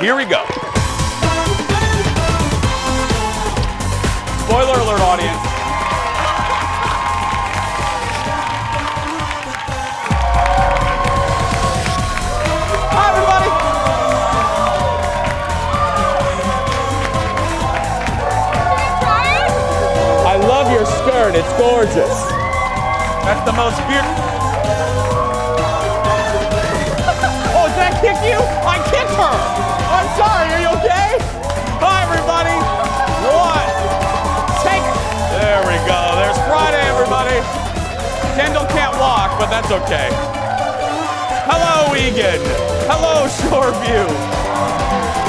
Here we go. Spoiler alert, audience. Hi, everybody. I love your skirt. It's gorgeous. That's the most beautiful. Oh, did I kick you? I kicked her. I'm sorry. Are you okay? Hi, everybody. One. Take it. There we go. There's Friday, everybody. Kendall can't walk, but that's okay. Hello, Egan. Hello, Shoreview.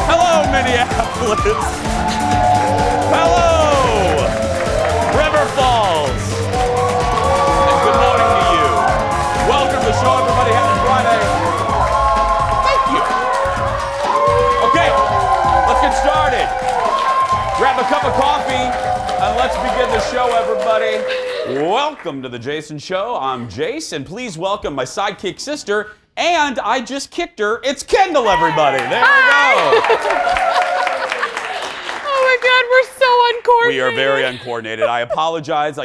Hello, Minneapolis. Hello, River Falls. And good morning to you. Welcome to the show, everybody. Happy Friday. Thank you. Okay, let's get started. Grab a cup of coffee and let's begin the show, everybody. Welcome to the Jason Show. I'm Jace, and please welcome my sidekick sister, and I just kicked her. It's Kendall, everybody. There we go. Oh my God, we're so uncoordinated. We are very uncoordinated. I apologize.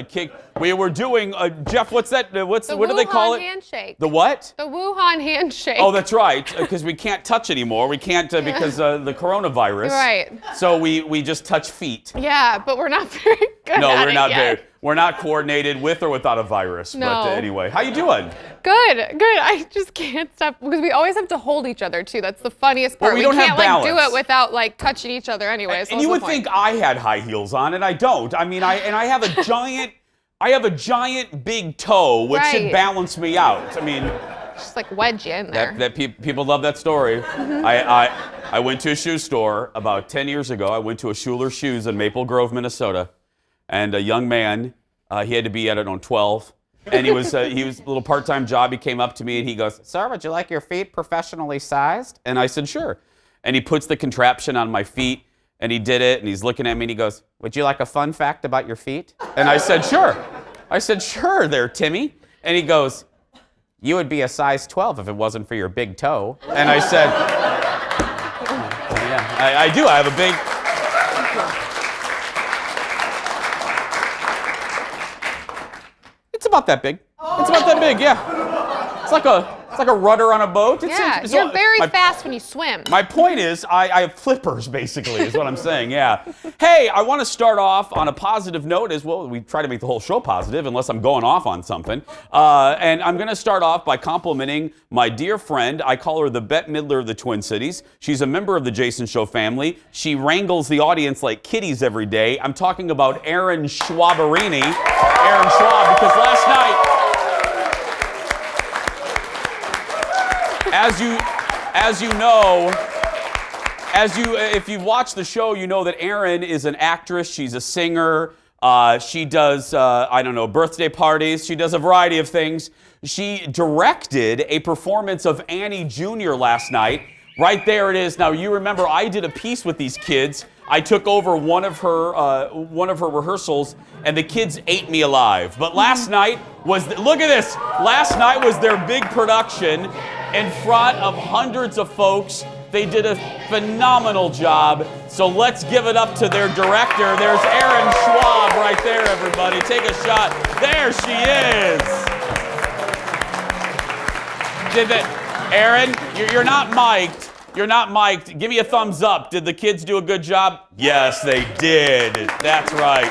We were doing, Jeff, what's that? What do they call it? The Wuhan handshake. The what? The Wuhan handshake. Oh, that's right, because we can't touch anymore. We can't because the coronavirus. Right. So we just touch feet. Yeah, but we're not very good No, at we're it not yet. very. We're not coordinated with or without a virus. No. But anyway, how you doing? Good. I just can't stop because we always have to hold each other too. That's the funniest part. Well, we don't can't have balance. do it without touching each other anyway. So And you would think I had high heels on, and I don't. I mean, I have a giant. I have a giant big toe, which should Right. balance me out. I mean, just wedge you in there. People love that story. I went to a shoe store about 10 years ago. I went to a Schuler Shoes in Maple Grove, Minnesota, and a young man, he had to be at it on 12, and he was a little part-time job. He came up to me and he goes, "Sir, would you like your feet professionally sized?" And I said, "Sure." And he puts the contraption on my feet, and he did it, and he's looking at me and he goes, "Would you like a fun fact about your feet?" And I said, "Sure." I said, "Sure there, Timmy." And he goes, "You would be a size 12 if it wasn't for your big toe." And I said, "Yeah, I do. I have a big..." It's about that big. It's about that big, yeah. It's like a rudder on a boat. You're very fast when you swim. My point is, I have flippers, basically, is what I'm saying, yeah. Hey, I want to start off on a positive note as well. We try to make the whole show positive, unless I'm going off on something. And I'm going to start off by complimenting my dear friend. I call her the Bette Midler of the Twin Cities. She's a member of the Jason Show family. She wrangles the audience like kitties every day. I'm talking about Erin Schwaberini. Erin Schwab, because last night, if you've watched the show, you know that Erin is an actress. She's a singer. She does, birthday parties. She does a variety of things. She directed a performance of Annie Jr. last night. Right there it is. Now, you remember I did a piece with these kids. I took over one of her rehearsals, and the kids ate me alive. But last night look at this. Last night was their big production in front of hundreds of folks. They did a phenomenal job. So let's give it up to their director. There's Erin Schwab right there, everybody. Take a shot. There she is. Erin, you're not mic'd. You're not mic'd. Give me a thumbs up. Did the kids do a good job? Yes, they did. That's right.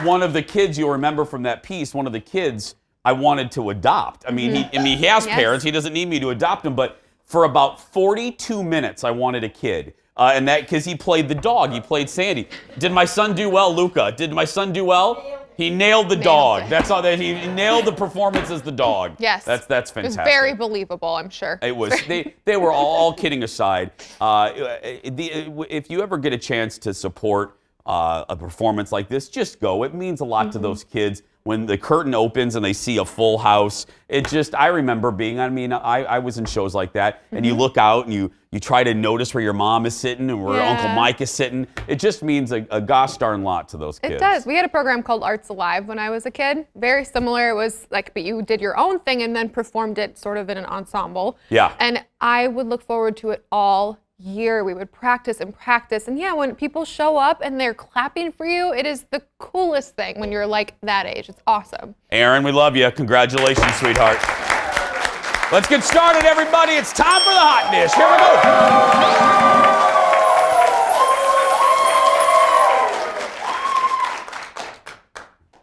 One of the kids you'll remember from that piece, one of the kids I wanted to adopt. I mean, he has parents. He doesn't need me to adopt him, but for about 42 minutes, I wanted a kid. And that because he played the dog. He played Sandy. Did my son do well, Luca? Did my son do well? He nailed the dog. That's all that he nailed the performance as the dog. Yes. That's fantastic. It was very believable, I'm sure. It was. They were all kidding aside. If you ever get a chance to support a performance like this, just go. It means a lot to those kids. when the curtain opens and they see a full house. It just, I remember being, I was in shows like that, and you look out and you try to notice where your mom is sitting and where Uncle Mike is sitting. It just means a gosh darn lot to those kids. It does. We had a program called Arts Alive when I was a kid. Very similar. It was like, but you did your own thing and then performed it sort of in an ensemble. Yeah. And I would look forward to it all year. We would practice and practice. And yeah, when people show up and they're clapping for you, it is the coolest thing when you're like that age. It's awesome. Aaron, we love you. Congratulations, sweetheart. Let's get started, everybody. It's time for the hot dish. Here we go.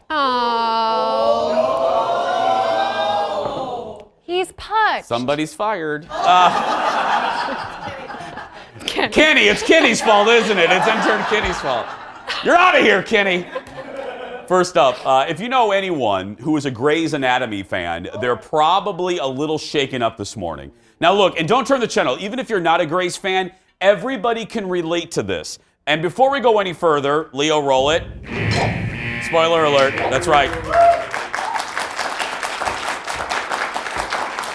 Oh. He's punched. Somebody's fired. Kenny, it's Kenny's fault, isn't it? It's intern Kenny's fault. You're out of here, Kenny. First up, if you know anyone who is a Grey's Anatomy fan, they're probably a little shaken up this morning. Now look, and don't turn the channel. Even if you're not a Grey's fan, everybody can relate to this. And before we go any further, Leo, roll it. Spoiler alert, that's right.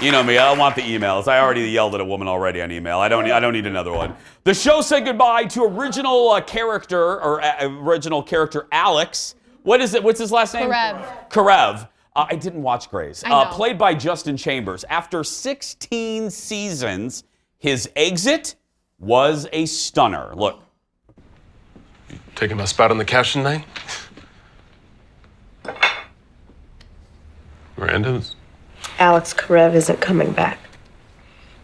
You know me, I don't want the emails. I already yelled at a woman already on email. I don't need another one. The show said goodbye to original character Alex. What is it? What's his last name? Karev. I didn't watch Grey's. Played by Justin Chambers. After 16 seasons, his exit was a stunner. Look. Taking my spot on the couch tonight? Miranda's? Alex Karev isn't coming back.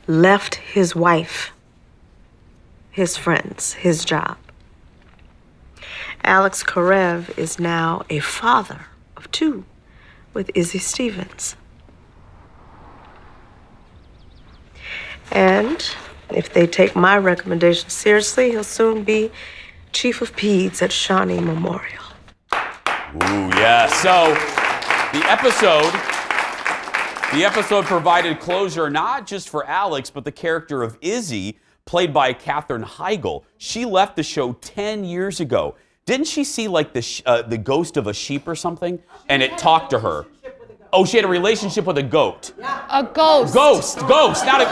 Left his wife, his friends, his job. Alex Karev is now a father of 2 with Izzy Stevens. And if they take my recommendation seriously, he'll soon be chief of peds at Shawnee Memorial. Ooh, yeah. So the episode provided closure not just for Alex, but the character of Izzy, played by Katherine Heigl. She left the show 10 years ago. Didn't she see like the ghost of a sheep or something? And it talked to her. Oh, she had a relationship with a goat. A ghost. Ghost, not a...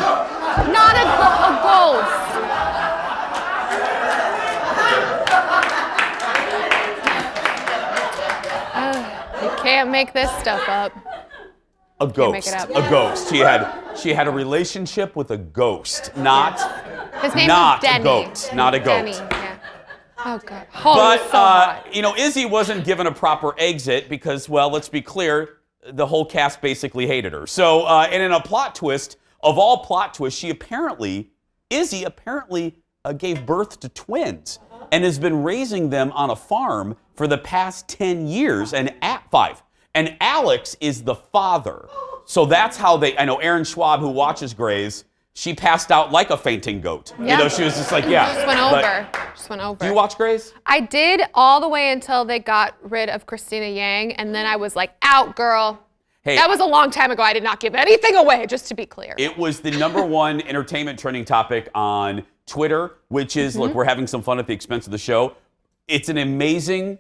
Not a ghost. You can't make this stuff up. A ghost. A ghost. She had a relationship with a ghost, not His name not is Denny. a goat, not a goat. Denny, yeah. Oh god. Oh, But Izzy wasn't given a proper exit because, well, let's be clear, the whole cast basically hated her. So, and in a plot twist of all plot twists, Izzy apparently gave birth to twins and has been raising them on a farm for the past 10 years and 5. And Alex is the father. So that's how I know Aaron Schwab, who watches Grey's, she passed out like a fainting goat. Yeah. You know, she was just like, yeah. Just went over. Do you watch Grey's? I did all the way until they got rid of Christina Yang, and then I was like, out, girl. Hey, that was a long time ago. I did not give anything away, just to be clear. It was the #1 entertainment trending topic on Twitter, which is, look, we're having some fun at the expense of the show. It's an amazing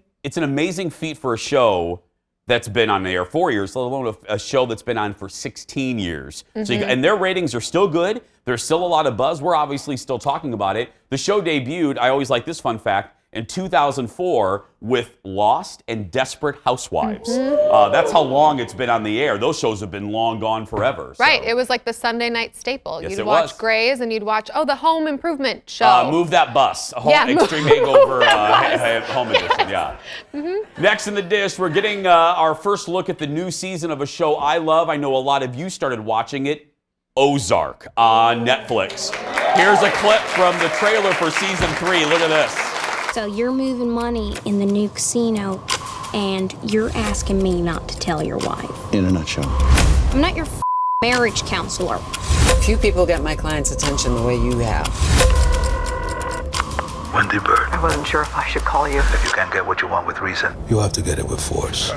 feat for a show that's been on the air 4 years, let alone a show that's been on for 16 years. So and their ratings are still good. There's still a lot of buzz. We're obviously still talking about it. The show debuted, I always like this fun fact, in 2004 with Lost and Desperate Housewives. That's how long it's been on the air. Those shows have been long gone forever. So. Right, it was like the Sunday night staple. Yes, you'd watch Grey's and you'd watch, the Home Improvement show. Move That Bus, Extreme Makeover Home Edition, yeah. Next in the dish, we're getting our first look at the new season of a show I love. I know a lot of you started watching it, Ozark on Netflix. Here's a clip from the trailer for season 3. Look at this. So you're moving money in the new casino, and you're asking me not to tell your wife. In a nutshell. I'm not your marriage counselor. Few people get my client's attention the way you have. Wendy Bird. I wasn't sure if I should call you. If you can't get what you want with reason, you have to get it with force.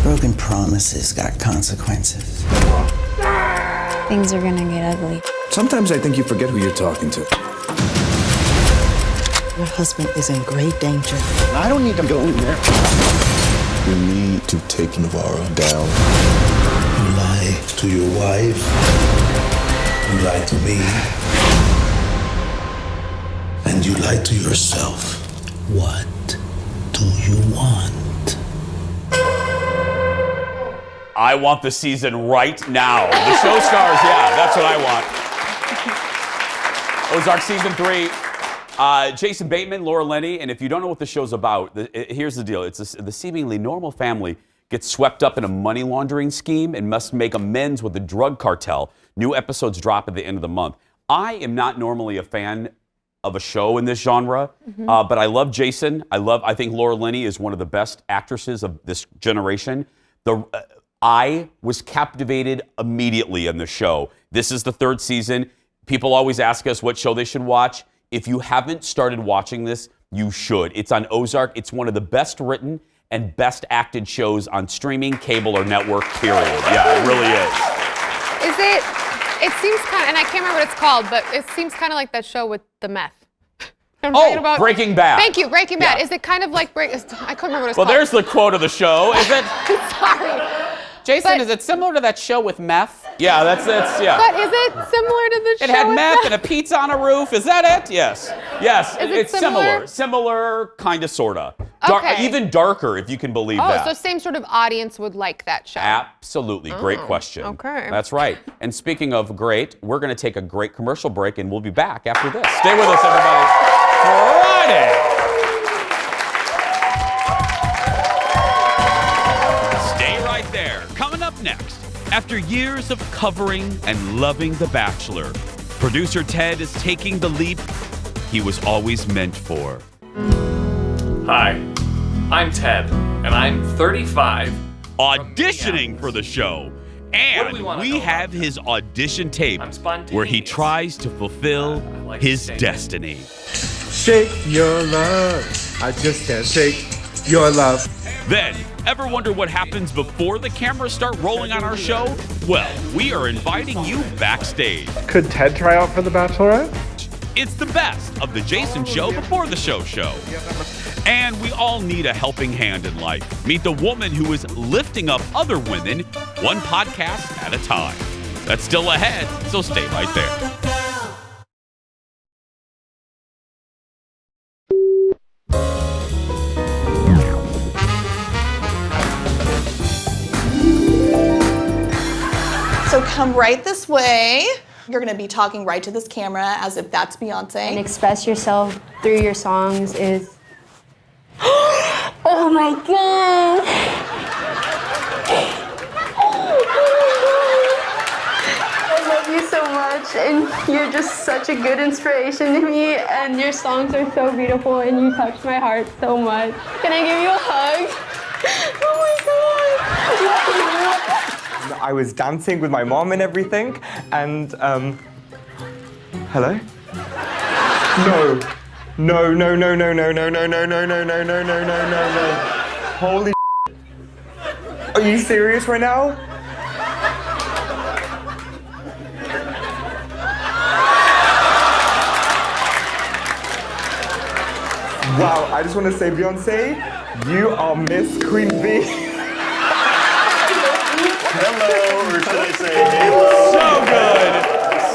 Broken promises got consequences. Things are gonna get ugly. Sometimes I think you forget who you're talking to. Your husband is in great danger. I don't need to go in there. We need to take Navarro down. You lie to your wife. You lie to me. And you lie to yourself. What do you want? I want the season right now. The show stars, yeah, that's what I want. Ozark season 3. Jason Bateman, Laura Linney, and if you don't know what the show's about, here's the deal. It's the seemingly normal family gets swept up in a money laundering scheme and must make amends with the drug cartel. New episodes drop at the end of the month. I am not normally a fan of a show in this genre, but I love Jason. I think Laura Linney is one of the best actresses of this generation. I was captivated immediately in the show. This is the 3rd season. People always ask us what show they should watch. If you haven't started watching this, you should. It's on Ozark. It's one of the best written and best acted shows on streaming, cable, or network, period. Yeah, it really is. It seems kind of, and I can't remember what it's called, but it seems kind of like that show with the meth. Breaking Bad. Thank you, Breaking Bad. Yeah. Is it kind of like I couldn't remember what it's Well, called. there's the quote of the show. Is it? Sorry. Jason, is it similar to that show with meth? Yeah, that's yeah. But is it similar to the show? It had with meth and a pizza on a roof. Is that it? Yes. Yes, Is it it's similar? Similar, kind of, sort of. Okay. Even darker, if you can believe that. Oh, so same sort of audience would like that show. Absolutely. Great question. Okay. That's right. And speaking of great, we're going to take a great commercial break, and we'll be back after this. Stay with us, everybody. Friday. Stay right there. Coming up next, after years of covering and loving The Bachelor, producer Ted is taking the leap he was always meant for. Hi, I'm Ted, and I'm 35. Auditioning for the show. And we have his audition tape where he tries to fulfill his destiny. Shake your love. I just can't shake your love. Then, ever wonder what happens before the cameras start rolling on our show? Well, we are inviting you backstage. Could Ted try out for The Bachelorette? It's the best of the Jason Show before the show. And we all need a helping hand in life. Meet the woman who is lifting up other women, one podcast at a time. That's still ahead, so stay right there. So come right this way. You're gonna be talking right to this camera as if that's Beyonce. And express yourself through your songs is... Oh my God! I love you so much, and you're just such a good inspiration to me, and your songs are so beautiful, and you touch my heart so much. Can I give you a hug? Oh my God! I was dancing with my mom and everything, and, hello? No. No. Holy Are you serious right now? Wow, I just want to say, Beyonce, you are Miss Queen Bee. Hello, or should I say hello?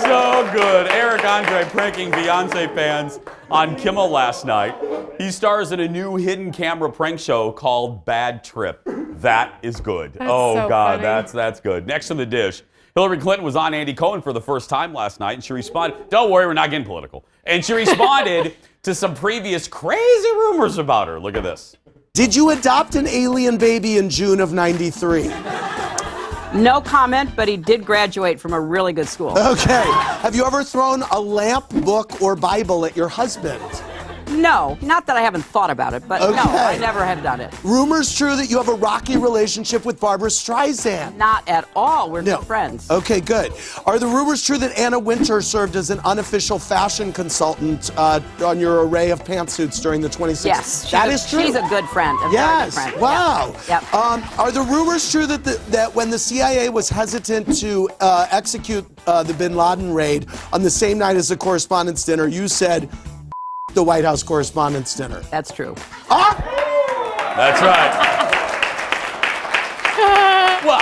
So good. Eric Andre pranking Beyonce fans on Kimmel last night. He stars in a new hidden camera prank show called Bad Trip. That is good. That's so God, funny. that's good. Next on the dish, Hillary Clinton was on Andy Cohen for the first time last night, and she responded, don't worry, we're not getting political. And she responded to some previous crazy rumors about her. Look at this. Did you adopt an alien baby in June of '93? No comment, but he did graduate from a really good school. Okay. Have you ever thrown a lamp, book, or Bible at your husband? No, not that I haven't thought about it, but no, I never have done it. Rumors true that you have a rocky relationship with Barbara Streisand? Not at all. We're good friends. Okay, good. Are the rumors true that Anna Wintour served as an unofficial fashion consultant on your array of pantsuits during the 2016? Yes. That is true. She's a good friend. A Yes. very good friend. Wow. Yep. Are the rumors true that when the CIA was hesitant to execute the bin Laden raid on the same night as the Correspondents' Dinner, you said, the White House Correspondents' Dinner. That's true. That's right. Well,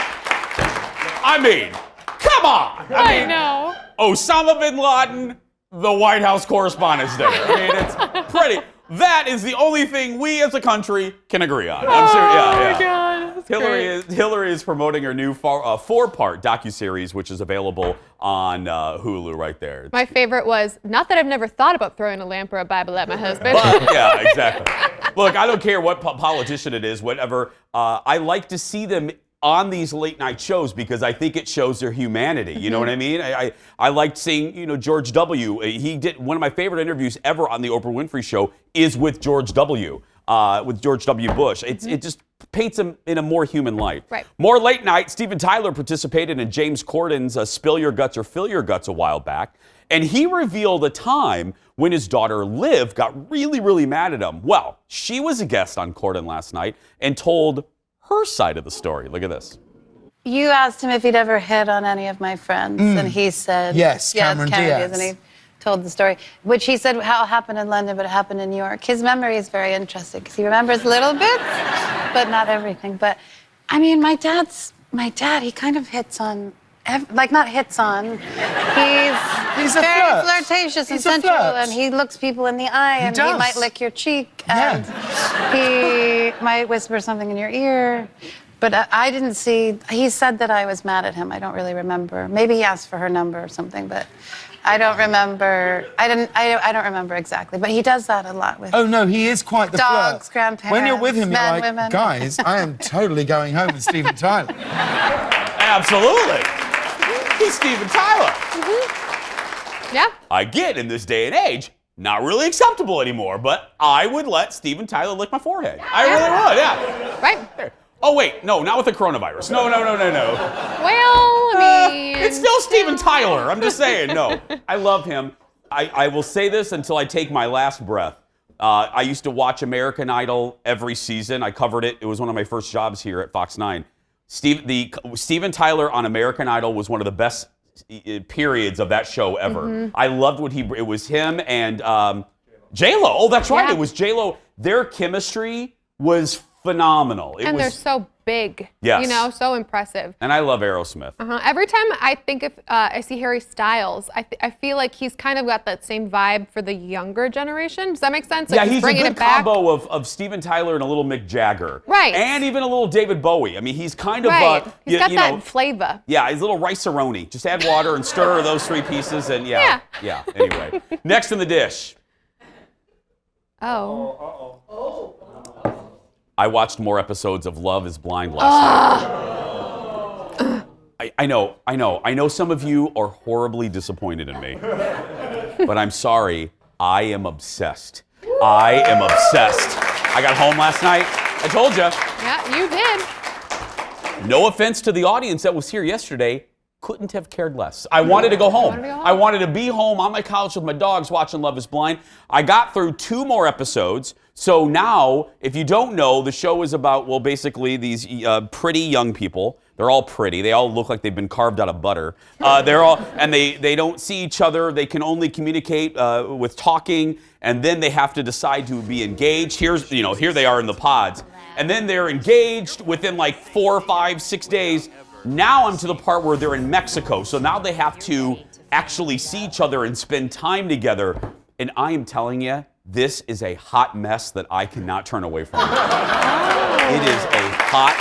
I mean, come on. I mean, know. Osama bin Laden, the White House Correspondents' Dinner. I mean, it's pretty. That is the only thing we as a country can agree on. I'm serious. Yeah. Oh my God. That's great. Hillary is promoting her new four-part docuseries, which is available on Hulu right there. My favorite was, not that I've never thought about throwing a lamp or a Bible at my husband. But, yeah, exactly. Look, I don't care what politician it is, whatever. I like to see them on these late night shows because I think it shows their humanity. You know what I mean? I liked seeing, George W. He did one of my favorite interviews ever on the Oprah Winfrey Show is with George W. With George W. Bush. It just paints him in a more human light. Right. More late night. Steven Tyler participated in James Corden's Spill Your Guts or Fill Your Guts a while back, and he revealed a time when his daughter Liv got really, really mad at him. Well, she was a guest on Corden last night and told her side of the story. Look at this. You asked him if he'd ever hit on any of my friends, and he said yes, Cameron Diaz. And he told the story, which he said how it happened in London, but it happened in New York. His memory is very interesting because he remembers little bits, but not everything. But I mean, my dad, he kind of hits on. Not hits on. He's very flirtatious and sensual, and he looks people in the eye, and he might lick your cheek, and he might whisper something in your ear. But I didn't see. He said that I was mad at him. I don't really remember. Maybe he asked for her number or something, but I don't remember. I don't remember exactly. But he does that a lot with. Oh no, he is quite the dogs, flirt. grandparents, when you're with him, men, you're like, women. guys, I am totally going home with Steven Tyler. Absolutely. He's Steven Tyler. Yeah. I get in this day and age, not really acceptable anymore, but I would let Steven Tyler lick my forehead. I really would, yeah. Right. There. Oh, wait, no, not with the coronavirus. No. Well, I mean. It's still Steven Tyler. I'm just saying, no. I love him. I will say this until I take my last breath. I used to watch American Idol every season. I covered it. It was one of my first jobs here at Fox 9. Steven Tyler on American Idol was one of the best periods of that show ever. I loved it was him and J-Lo. Oh, that's right. Yeah. It was J-Lo. Their chemistry was phenomenal. They're so big. Yes. So impressive. And I love Aerosmith. Every time I think of, I see Harry Styles, I feel like he's kind of got that same vibe for the younger generation. Does that make sense? Yeah, he's a good combo of Steven Tyler and a little Mick Jagger. Right. And even a little David Bowie. I mean, he's kind of... Right. He's got that flavor. Yeah, he's a little rice-a-roni. Just add water and stir those three pieces and yeah. Anyway, next in the dish. I watched more episodes of Love is Blind last night. I know some of you are horribly disappointed in me. But I'm sorry, I am obsessed. I got home last night. I told you. Yeah, you did. No offense to the audience that was here yesterday. Couldn't have cared less. I wanted to go home. I wanted to be home on my couch with my dogs watching Love is Blind. I got through 2 more episodes. So now, if you don't know, the show is about, well, basically these pretty young people. They're all pretty. They all look like they've been carved out of butter. They don't see each other. They can only communicate with talking, and then they have to decide to be engaged. Here they are in the pods. And then they're engaged within like 4, 5, 6 days. Now I'm to the part where they're in Mexico. So now they have to actually see each other and spend time together. And I am telling you, this is a hot mess that I cannot turn away from. It is a hot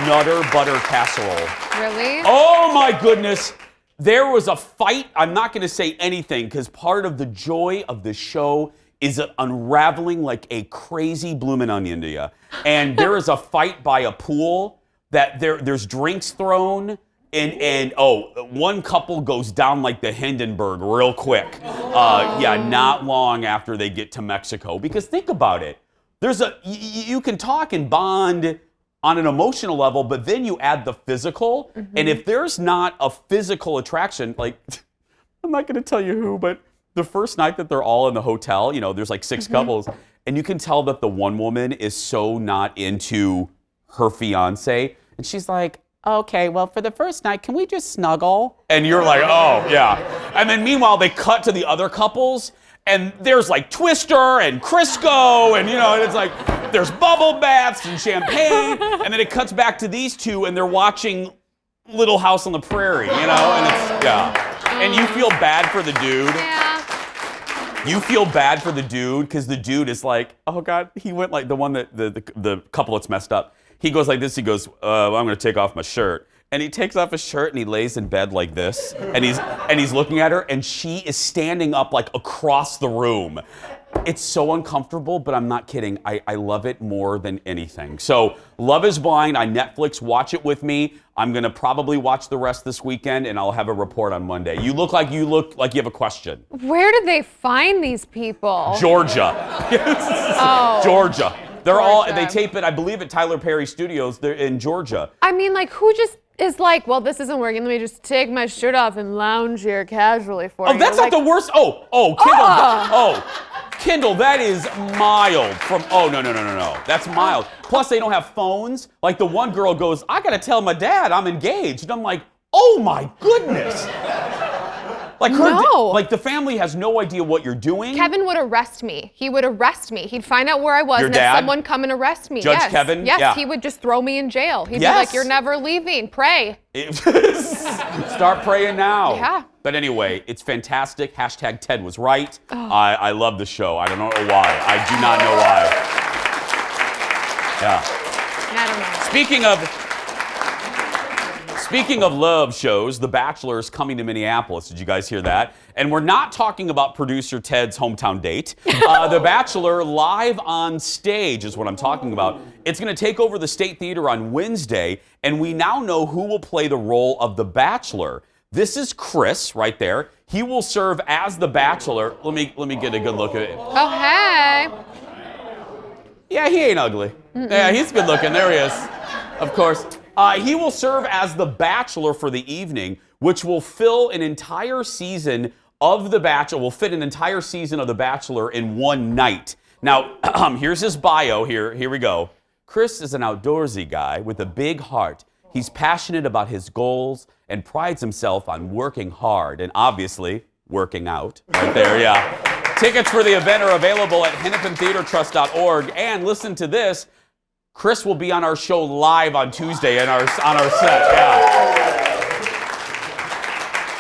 nutter butter casserole. Really? Oh my goodness. There was a fight. I'm not going to say anything because part of the joy of the show is unraveling like a crazy bloomin' onion to you. And there is a fight by a pool that there's drinks thrown. And one couple goes down like the Hindenburg real quick. Not long after they get to Mexico. Because think about it. You can talk and bond on an emotional level, but then you add the physical. And if there's not a physical attraction, like, I'm not going to tell you who, but the first night that they're all in the hotel, there's like 6 couples, and you can tell that the one woman is so not into her fiance. And she's like, okay, well, for the first night, can we just snuggle? And you're like, oh, yeah. And then meanwhile, they cut to the other couples, And there's like Twister and Crisco and, and it's like there's bubble baths and champagne. And then it cuts back to these two and they're watching Little House on the Prairie, and it's, And you feel bad for the dude. Yeah. You feel bad for the dude because the dude is like, oh God, he went like the one that the couple that's messed up. He goes like this, he goes, I'm gonna take off my shirt. And he takes off his shirt and he lays in bed like this, and he's looking at her, and she is standing up like across the room. It's so uncomfortable, but I'm not kidding. I love it more than anything. So, Love is Blind on Netflix. Watch it with me. I'm gonna probably watch the rest this weekend, and I'll have a report on Monday. You look like you have a question. Where did they find these people? Georgia. Oh. Georgia. They tape it, I believe, at Tyler Perry Studios. They're in Georgia. I mean, like, who just is like, well, this isn't working. Let me just take my shirt off and lounge here casually for you. Oh, that's not the worst. Kindle. Kindle, that is mild. No. That's mild. Plus, they don't have phones. Like, the one girl goes, I gotta tell my dad I'm engaged. And I'm like, oh my goodness. Like, the family has no idea what you're doing. Kevin would arrest me. He would arrest me. He'd find out where I was Your and dad? have someone come and arrest me. Judge Kevin? Yes, Yeah. he would just throw me in jail. He'd be Yes. like, you're never leaving. Pray. Start praying now. Yeah. But anyway, it's fantastic. Hashtag Ted was right. Oh. I love the show. I don't know why. I do not know why. Yeah. I don't know. Speaking of love shows, The Bachelor is coming to Minneapolis. Did you guys hear that? And we're not talking about producer Ted's hometown date. The Bachelor live on stage is what I'm talking about. It's going to take over the State Theater on Wednesday, and we now know who will play the role of The Bachelor. This is Chris right there. He will serve as The Bachelor. Let me get a good look at it. Oh, hey. Yeah, he ain't ugly. Yeah, he's good looking. There he is. Of course. He will serve as The Bachelor for the evening, which will fill an entire season of The Bachelor, will fit an entire season of The Bachelor in one night. Now, here's his bio here. Here we go. Chris is an outdoorsy guy with a big heart. He's passionate about his goals and prides himself on working hard and obviously working out. Right there, yeah. Tickets for the event are available at hennepintheatertrust.org. And listen to this. Chris will be on our show live on Tuesday on our set. Yeah.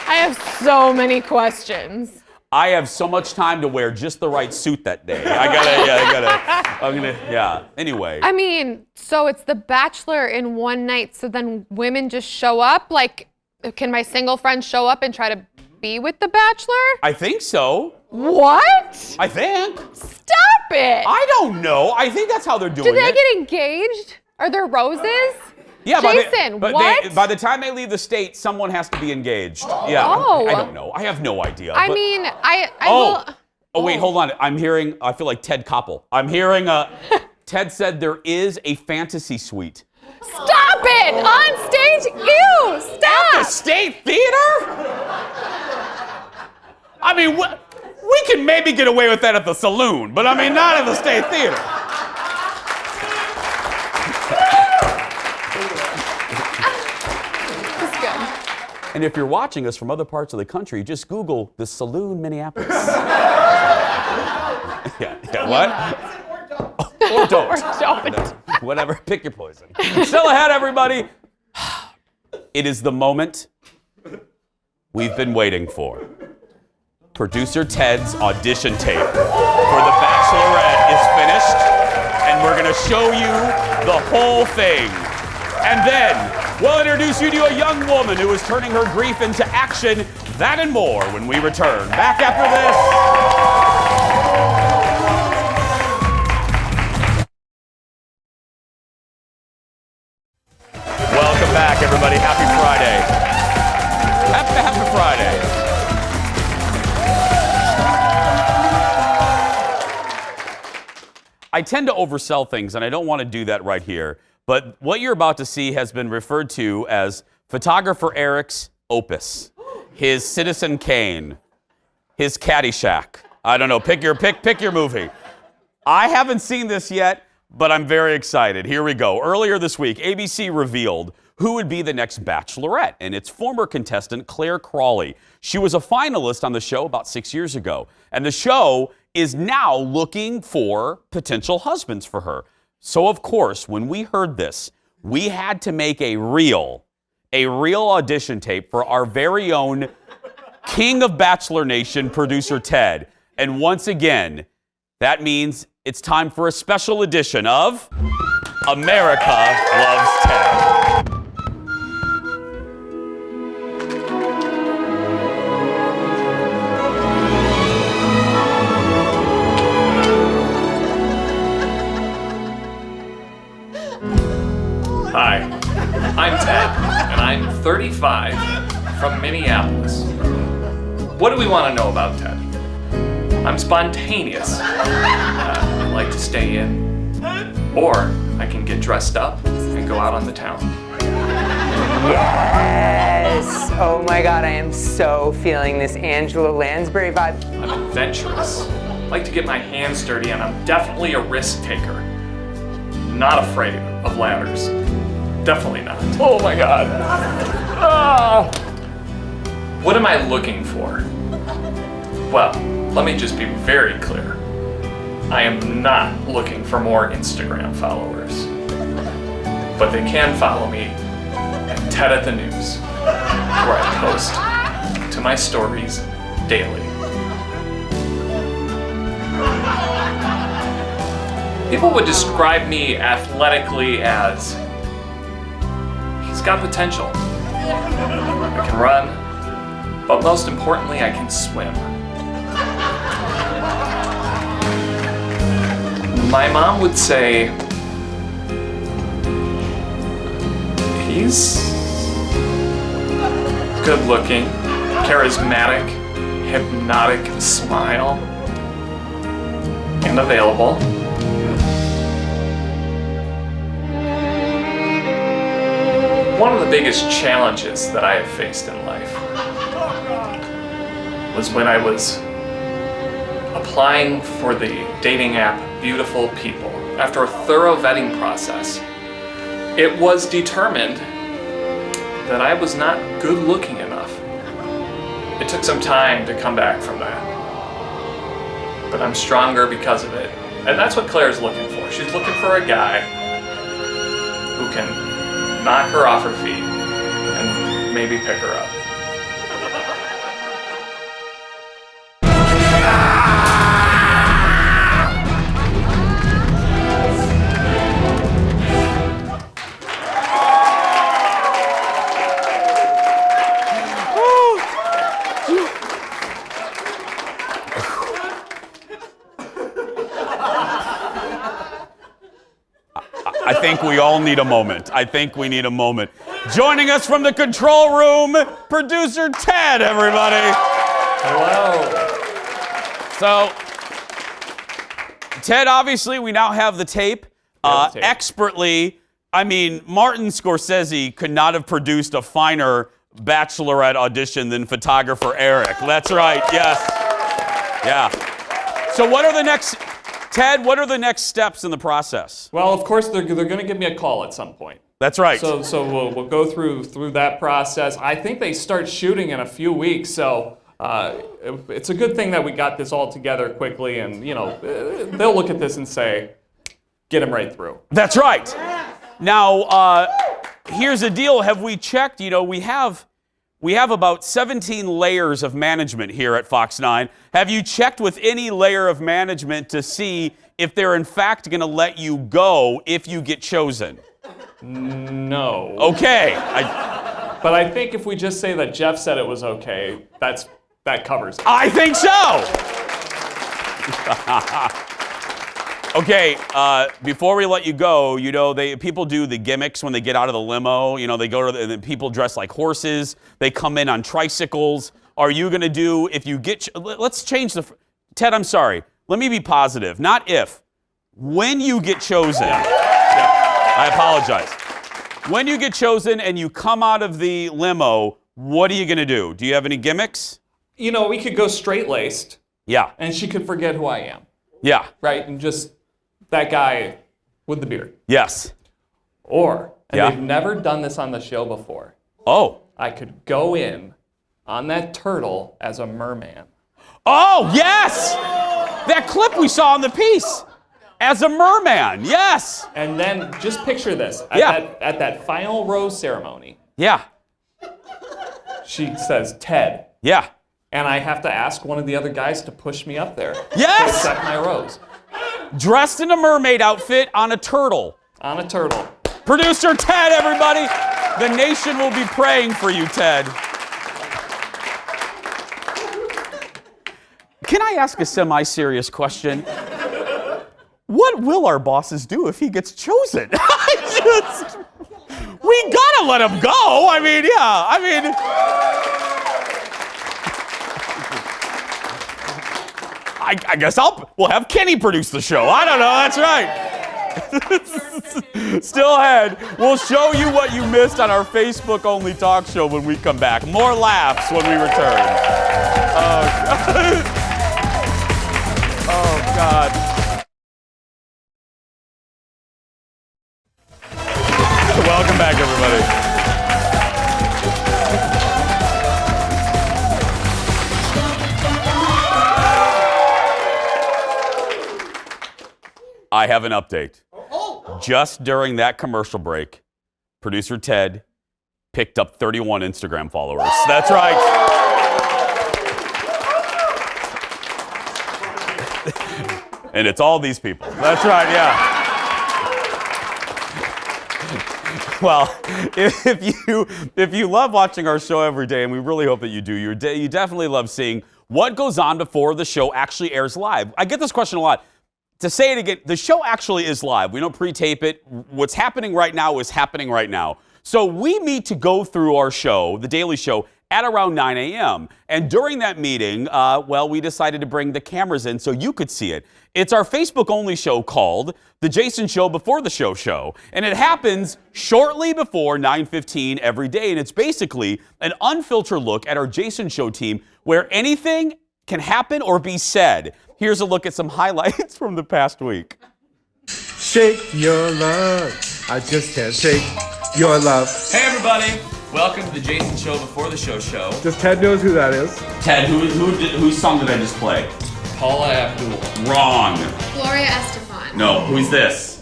I have so many questions. I have so much time to wear just the right suit that day. Anyway. I mean, so it's The Bachelor in one night, so then women just show up? Like, can my single friend show up and try to be with The Bachelor? I think so. What? I think. Stop it! I don't know. I think that's how they're doing it. Do they get engaged? Are there roses? Yeah, Jason, what? By the time they leave the state, someone has to be engaged. Yeah. Oh. I don't know. I have no idea. I mean, I will... Oh, wait, hold on. I feel like Ted Koppel. I'm hearing Ted said there is a fantasy suite. Stop it! On stage? Ew! Stop! At the State Theater? I mean, we can maybe get away with that at the saloon, but I mean, not at the State Theater. That's good. And if you're watching us from other parts of the country, just Google the Saloon Minneapolis. What? Or don't. Whatever, pick your poison. Still ahead, everybody. It is the moment we've been waiting for. Producer Ted's audition tape for The Bachelorette is finished, and we're gonna show you the whole thing. And then we'll introduce you to a young woman who is turning her grief into action. That and more when we return. Back after this. Welcome back, everybody. Happy Friday. Happy Friday. I tend to oversell things, and I don't want to do that right here. But what you're about to see has been referred to as photographer Eric's opus, his Citizen Kane, his Caddyshack. I don't know. Pick your movie. I haven't seen this yet, but I'm very excited. Here we go. Earlier this week, ABC revealed who would be the next Bachelorette, and it's former contestant Claire Crawley. She was a finalist on the show about 6 years ago, and the show is now looking for potential husbands for her. So, of course, when we heard this, we had to make a real audition tape for our very own King of Bachelor Nation, producer Ted. And once again, that means it's time for a special edition of America Loves Ted. Hi, I'm Ted, and I'm 35 from Minneapolis. What do we want to know about Ted? I'm spontaneous. I like to stay in, or I can get dressed up and go out on the town. Yes! Oh my God, I am so feeling this Angela Lansbury vibe. I'm adventurous. I like to get my hands dirty, and I'm definitely a risk taker. Not afraid of ladders. Definitely not. Oh my God. Ah. What am I looking for? Well, let me just be very clear. I am not looking for more Instagram followers. But they can follow me at Ted at the News, where I post to my stories daily. People would describe me athletically as he's got potential. I can run, but most importantly, I can swim. My mom would say he's good looking, charismatic, hypnotic smile, and available. One of the biggest challenges that I have faced in life was when I was applying for the dating app Beautiful People. After a thorough vetting process, it was determined that I was not good looking enough. It took some time to come back from that, but I'm stronger because of it. And that's what Claire's looking for. She's looking for a guy who can knock her off her feet and maybe pick her up. I think we all need a moment. I think we need a moment. Joining us from the control room, producer Ted, everybody. Hello. So, Ted, obviously, we now have the tape. Expertly, I mean, Martin Scorsese could not have produced a finer Bachelorette audition than photographer Eric. That's right, yes. Yeah. So what are the next... Ted, what are the next steps in the process? Well, of course, they're going to give me a call at some point. That's right. So we'll go through that process. I think they start shooting in a few weeks, so it's a good thing that we got this all together quickly, and they'll look at this and say, get him right through. That's right. Now, here's the deal. Have we checked? We have about 17 layers of management here at Fox 9. Have you checked with any layer of management to see if they're in fact going to let you go if you get chosen? No. Okay. But I think if we just say that Jeff said it was okay, that covers it. I think so. Okay, before we let you go, people do the gimmicks when they get out of the limo. They go to the people dress like horses. They come in on tricycles. Are you going to do, if you get, let's change Ted, I'm sorry. Let me be positive. Not if. When you get chosen. I apologize. When you get chosen and you come out of the limo, what are you going to do? Do you have any gimmicks? We could go straight-laced. Yeah. And she could forget who I am. Yeah. Right? And just that guy with the beard. Yes. Or And they've never done this on the show before. Oh. I could go in on that turtle as a merman. Oh, yes! That clip we saw on the piece. As a merman, yes! And then just picture this. At that final rose ceremony. Yeah. She says, Ted. Yeah. And I have to ask one of the other guys to push me up there. Yes! To accept my rose. Dressed in a mermaid outfit on a turtle. On a turtle. Producer Ted, everybody. The nation will be praying for you, Ted. Can I ask a semi-serious question? What will our bosses do if he gets chosen? We gotta let him go. I mean, I guess we'll have Kenny produce the show. I don't know, that's right. Still ahead, we'll show you what you missed on our Facebook-only talk show when we come back. More laughs when we return. Oh, God. Oh, God. Welcome back, everybody. I have an update. Just during that commercial break, producer Ted picked up 31 Instagram followers. That's right. And it's all these people. That's right, yeah. Well, if you love watching our show every day, and we really hope that you do, you definitely love seeing what goes on before the show actually airs live. I get this question a lot. To say it again, the show actually is live. We don't pre-tape it. What's happening right now is happening right now. So we meet to go through our show, The Daily Show, at around 9 a.m. And during that meeting, we decided to bring the cameras in so you could see it. It's our Facebook-only show called The Jason Show Before the Show. And it happens shortly before 9:15 every day. And it's basically an unfiltered look at our Jason Show team where anything can happen or be said. Here's a look at some highlights from the past week. Shake your love. I just can't shake your love. Hey, everybody. Welcome to the Jason Show Before the Show. Does Ted knows who that is? Ted, whose song did I just play? Paula Abdul. Wrong. Gloria Estefan. No, who's this?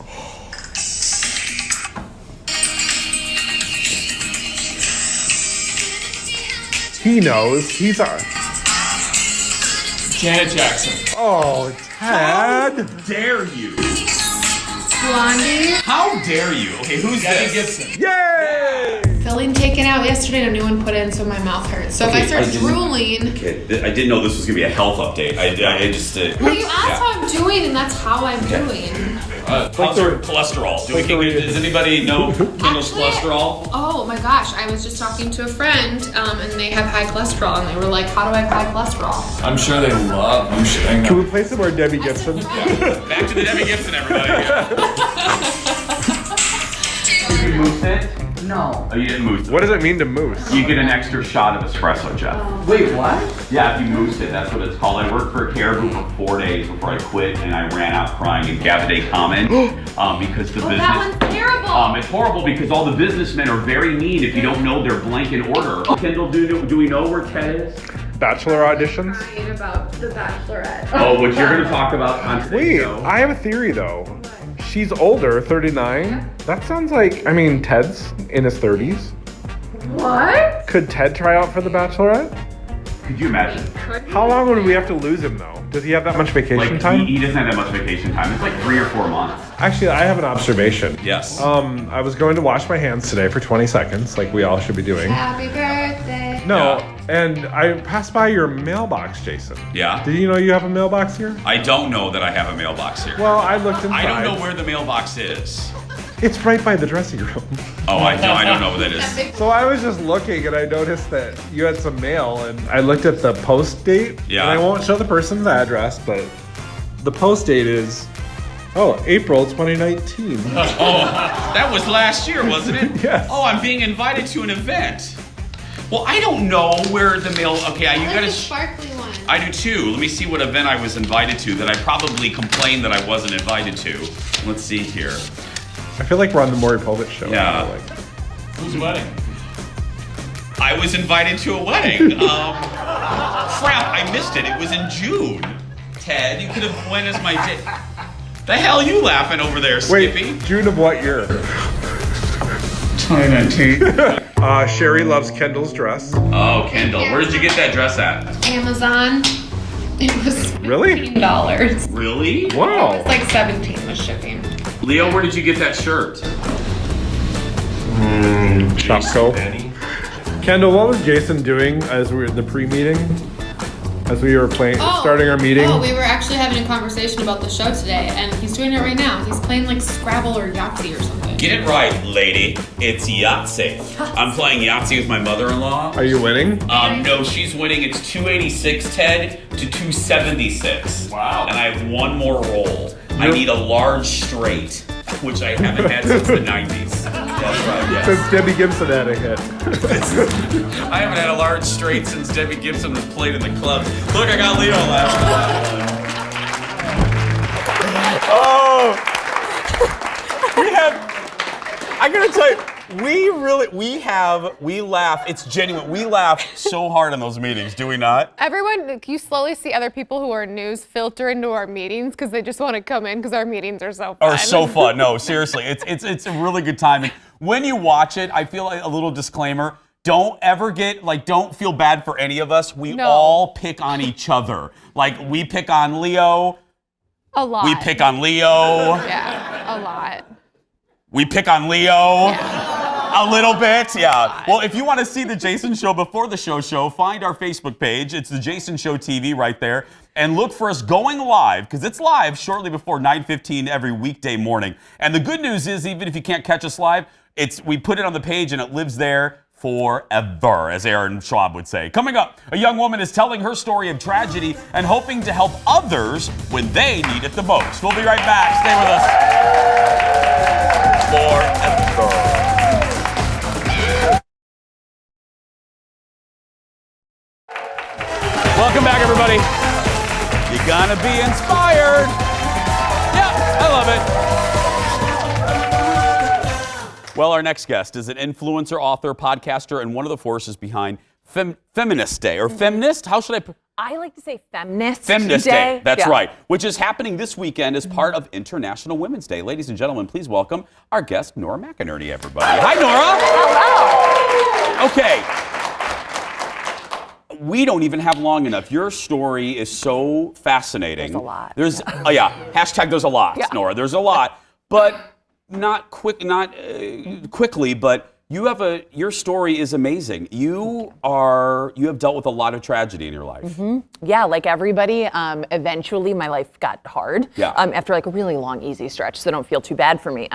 He knows. He's our... Janet Jackson. Oh, Ted. How dare you? Blondie. How dare you? Okay, who's Gabby this? Gibson. Yay! Filling taken out yesterday and a new one put in, so my mouth hurts. So if I start drooling. Okay, I didn't know this was gonna be a health update. I just. Well, you asked how I'm doing, and that's how I'm doing. How's your cholesterol? Does anybody know Kendall's cholesterol? Oh my gosh, I was just talking to a friend, and they have high cholesterol, and they were like, "How do I have high cholesterol?" I'm sure they love you sharing Can we play some more Debbie Gibson? Back to the Debbie Gibson, everybody. Did you moose it? No. Oh, you didn't moose it. What does it mean to moose? You get an extra shot of espresso, Jeff. Wait, what? Yeah, if you moose it, that's what it's called. I worked for a care group for 4 days before I quit, and I ran out crying in Gavaday Common because the business. That one's terrible. It's horrible because all the businessmen are very mean if you don't know their blanket order. Kendall, do we know where Ted is? Bachelor auditions? Crying about the Bachelorette. Oh, what you're going to talk about on today's show? I have a theory though. She's older, 39. That sounds like, Ted's in his 30s. What? Could Ted try out for the Bachelorette? Could you imagine? How long would we have to lose him though? Does he have that much vacation time? He doesn't have that much vacation time. It's like 3 or 4 months. Actually, I have an observation. Yes. I was going to wash my hands today for 20 seconds, like we all should be doing. Happy birthday. No, and I passed by your mailbox, Jason. Yeah? Did you know you have a mailbox here? I don't know that I have a mailbox here. Well, I looked inside. I don't know where the mailbox is. It's right by the dressing room. Oh, I don't know what that is. So I was just looking and I noticed that you had some mail and I looked at the post date. Yeah. And I won't show the person's address, but the post date is, April 2019. That was last year, wasn't it? Yes. Oh, I'm being invited to an event. Well, I don't know where the mail. Okay, I like the sparkly one. I do too. Let me see what event I was invited to that I probably complained that I wasn't invited to. Let's see here. I feel like we're on the Maury Povich show. Yeah. Whose wedding? I was invited to a wedding. Crap, I missed it. It was in June. Ted, you could have went as my date. The hell you laughing over there, Skippy? Wait, June of what year? 2019. Sherry loves Kendall's dress. Oh, Kendall. Where did you get that dress at? Amazon. It was Really? $15. Really? Wow. It's like 17 with shipping. Leo, where did you get that shirt? Shopko. Kendall, what was Jason doing as we were at the pre-meeting? As we were starting our meeting? Oh, we were actually having a conversation about the show today, and he's doing it right now. He's playing like Scrabble or Yahtzee or something. Get it right, lady. It's Yahtzee. I'm playing Yahtzee with my mother-in-law. Are you winning? No, she's winning. It's 286, Ted, to 276. Wow. And I have one more roll. I need a large straight, which I haven't had since the 90s. That's right, yes. Since Debbie Gibson had a hit. I haven't had a large straight since Debbie Gibson was played in the club. Look, I got Leo laughing. Oh! We have, I'm gonna tell you, we laugh, it's genuine. We laugh so hard in those meetings, do we not? Everyone, you slowly see other people who are news filter into our meetings because they just want to come in because our meetings are so fun. Are so fun. No, seriously, it's a really good time. And when you watch it, I feel like a little disclaimer. Don't ever don't feel bad for any of us. We all pick on each other. Like, we pick on Leo. A lot. We pick on Leo. Yeah, a lot. We pick on Leo. Yeah. A little bit, yeah. Well, if you want to see the Jason Show before the show, find our Facebook page. It's the Jason Show TV right there. And look for us going live, because it's live shortly before 9:15 every weekday morning. And the good news is, even if you can't catch us live, we put it on the page and it lives there forever, as Aaron Schwab would say. Coming up, a young woman is telling her story of tragedy and hoping to help others when they need it the most. We'll be right back. Stay with us. Forever. Welcome back, everybody. You're gonna be inspired. Yeah, I love it. Well, our next guest is an influencer, author, podcaster, and one of the forces behind Feminist Day, or Feminist. How should I like to say Feminist Day. That's right, which is happening this weekend as part of International Women's Day. Ladies and gentlemen, please welcome our guest, Nora McInerney, everybody. Hi, Nora. Hello. Okay. We don't even have long enough. Your story is so fascinating. There's a lot. There's hashtag there's a lot, Nora. There's a lot, but not quickly, but your story is amazing. You have dealt with a lot of tragedy in your life. Mm-hmm. Yeah, like everybody, eventually my life got hard. Yeah. After like a really long, easy stretch, so don't feel too bad for me.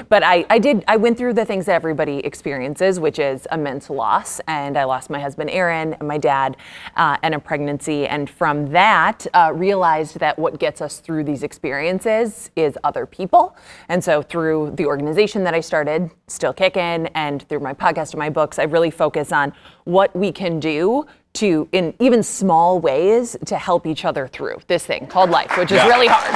But I went through the things that everybody experiences, which is immense loss, and I lost my husband Aaron, and my dad, and a pregnancy, and from that, realized that what gets us through these experiences is other people. And so through the organization that I started, Still Kickin', and through my podcast and my books, I really focus on what we can do to, in even small ways, to help each other through this thing called life, which is really hard.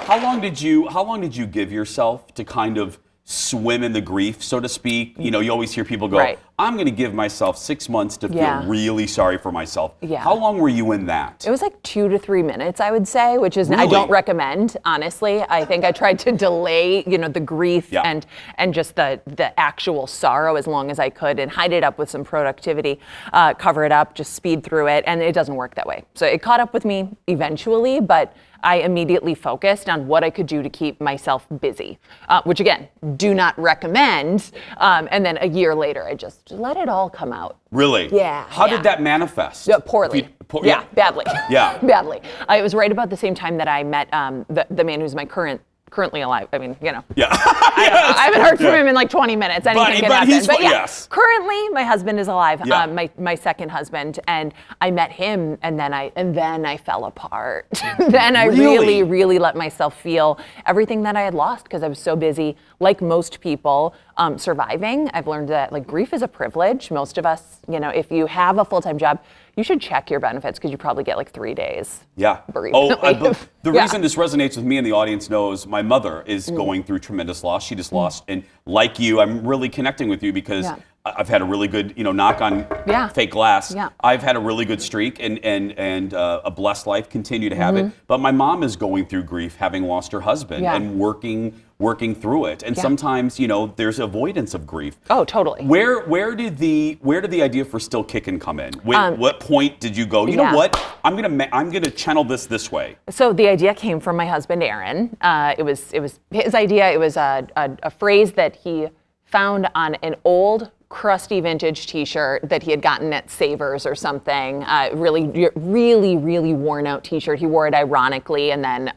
How long did you give yourself to kind of swim in the grief, so to speak? You know, you always hear people go, Right. I'm going to give myself 6 months to Yeah. feel really sorry for myself. Yeah. How long were you in that? It was like 2 to 3 minutes, I would say, which is I Really? don't recommend, honestly. I think I tried to delay, the grief and just the actual sorrow as long as I could, and hide it up with some productivity, cover it up, just speed through it, and it doesn't work that way. So it caught up with me eventually, but I immediately focused on what I could do to keep myself busy, which again, do not recommend. And then a year later, I just let it all come out. Really? Yeah. How did that manifest? Poorly. Yeah, badly. Yeah. Badly. It was right about the same time that I met the man who's my currently alive. I mean, Yeah. I haven't heard from him in like 20 minutes. Anything can happen. He's But yeah, yes. currently my husband is alive. Yeah. My second husband, and I met him, and then I fell apart. Then I really let myself feel everything that I had lost because I was so busy, like most people, surviving. I've learned that like grief is a privilege. Most of us, if you have a full-time job, you should check your benefits because you probably get like 3 days. Yeah. bereavement leave. The Yeah. reason this resonates with me and the audience knows my mother is going through tremendous loss. She just lost, and like you, I'm really connecting with you because I've had a really good, knock on fake glass. Yeah. I've had a really good streak and a blessed life, continue to have it. But my mom is going through grief, having lost her husband and working through it. And sometimes, there's avoidance of grief. Oh, totally. Where did the idea for Still Kickin' come in? What point did you go, you know what? I'm gonna channel this way. So the idea came from my husband, Aaron. It was his idea. It was a phrase that he found on an old crusty vintage t-shirt that he had gotten at Savers or something. Really worn out t-shirt. He wore it ironically, and then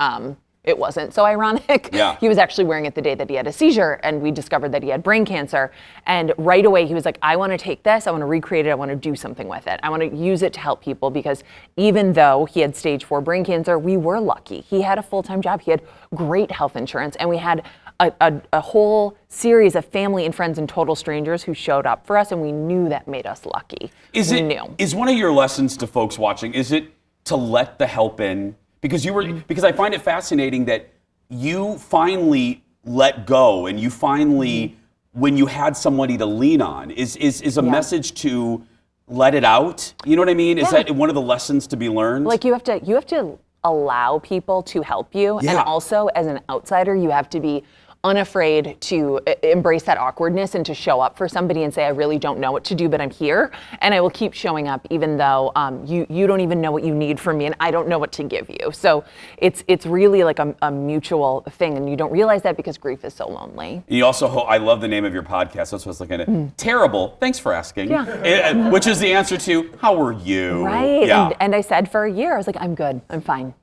it wasn't so ironic. Yeah. He was actually wearing it the day that he had a seizure, and we discovered that he had brain cancer. And right away, he was like, I want to take this, I want to recreate it, I want to do something with it. I want to use it to help people, because even though he had stage 4 brain cancer, we were lucky. He had a full-time job, he had great health insurance, and we had a whole series of family and friends and total strangers who showed up for us, and we knew that made us lucky. Is one of your lessons to folks watching, is it to let the help in? Because I find it fascinating that you finally let go, and you finally, when you had somebody to lean on, is a message to let it out. You know what I mean? Is that one of the lessons to be learned? Like you have to allow people to help you, and also as an outsider, you have to be unafraid to embrace that awkwardness and to show up for somebody and say, I really don't know what to do, but I'm here, and I will keep showing up even though you don't even know what you need from me, and I don't know what to give you. So it's really like a mutual thing, and you don't realize that because grief is so lonely. You also, I love the name of your podcast. That's what I was looking at. Terrible. Thanks for asking. Yeah. Which is the answer to, how are you? Right. Yeah. And I said for a year, I was like, I'm good. I'm fine.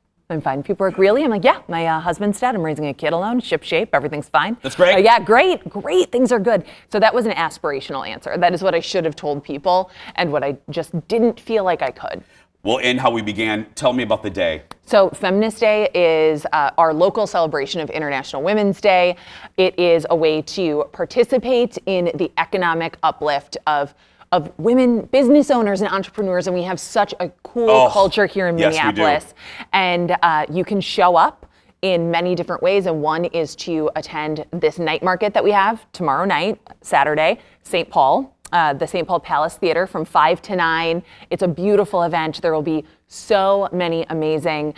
People are like, really? I'm like, yeah, my husband's dead. I'm raising a kid alone, ship shape, everything's fine. That's great. Yeah, great, things are good. So that was an aspirational answer. That is what I should have told people, and what I just didn't feel like I could. Well, and how we began, tell me about the day. So Feminist Day is our local celebration of International Women's Day. It is a way to participate in the economic uplift of women business owners and entrepreneurs, and we have such a cool culture here in Minneapolis. We do. And you can show up in many different ways, and one is to attend this night market that we have tomorrow night, Saturday, St. Paul. The St. Paul Palace Theater from 5 to 9. It's a beautiful event. There will be so many amazing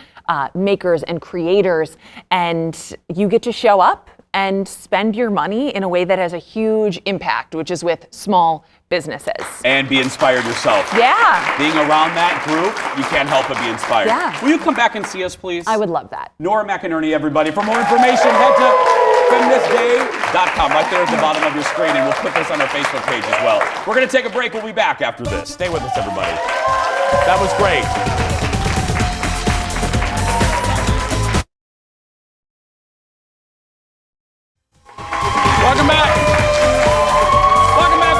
makers and creators, and you get to show up and spend your money in a way that has a huge impact, which is with small businesses. And be inspired yourself. Yeah. Being around that group, you can't help but be inspired. Yeah. Will you come back and see us, please? I would love that. Nora McInerney, everybody. For more information, head to feministday.com, right there at the bottom of your screen, and we'll put this on our Facebook page as well. We're going to take a break. We'll be back after this. Stay with us, everybody. That was great. Welcome back. Welcome back.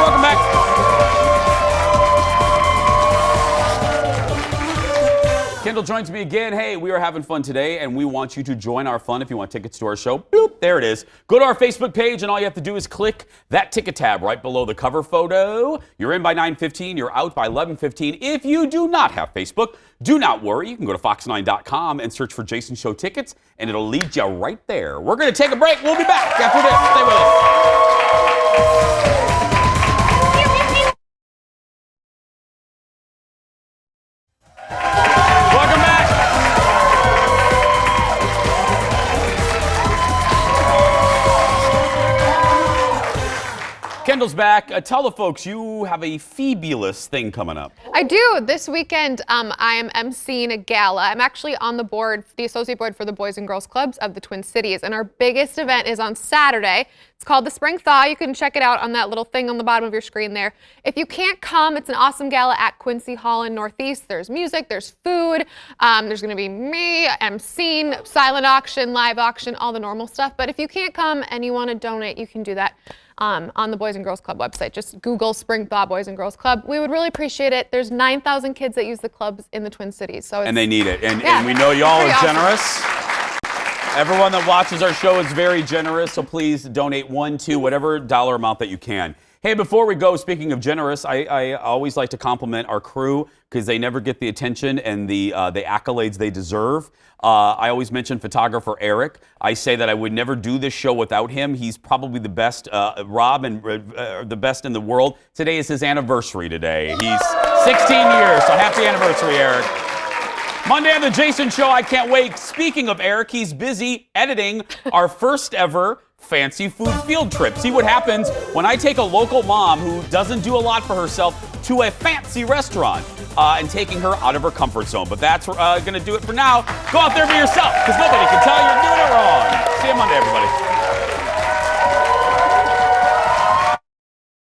Kendall joins me again. Hey, we are having fun today, and we want you to join our fun. If you want tickets to our show, boop, there it is. Go to our Facebook page, and all you have to do is click that ticket tab right below the cover photo. You're in by 9:15. You're out by 11:15. If you do not have Facebook, do not worry. You can go to fox9.com and search for Jason Show tickets, and it'll lead you right there. We're going to take a break. We'll be back after this. Stay with us. Welcome back. Kendall's back. Tell the folks you have a fabulous thing coming up. I do. This weekend, I am emceeing a gala. I'm actually on the board, the associate board for the Boys and Girls Clubs of the Twin Cities, and our biggest event is on Saturday. It's called the Spring Thaw. You can check it out on that little thing on the bottom of your screen there. If you can't come, it's an awesome gala at Quincy Hall in Northeast. There's music, there's food, there's going to be me emceeing, silent auction, live auction, all the normal stuff. But if you can't come and you want to donate, you can do that on the Boys and Girls Club website. Just Google Spring Thaw Boys and Girls Club. We would really appreciate it. There's 9,000 kids that use the clubs in the Twin Cities. And they need it. And we know y'all are generous. Everyone that watches our show is very generous, so please donate $1, $2, whatever dollar amount that you can. Hey, before we go, speaking of generous, I always like to compliment our crew because they never get the attention and the accolades they deserve. I always mention photographer Eric. I say that I would never do this show without him. He's probably the best, Rob, and the best in the world. Today is his anniversary today. He's 16 years, so happy anniversary, Eric. Monday on The Jason Show, I can't wait. Speaking of Eric, he's busy editing our first ever fancy food field trip. See what happens when I take a local mom who doesn't do a lot for herself to a fancy restaurant and taking her out of her comfort zone. But that's going to do it for now. Go out there and be yourself because nobody can tell you're doing it wrong. See you Monday, everybody.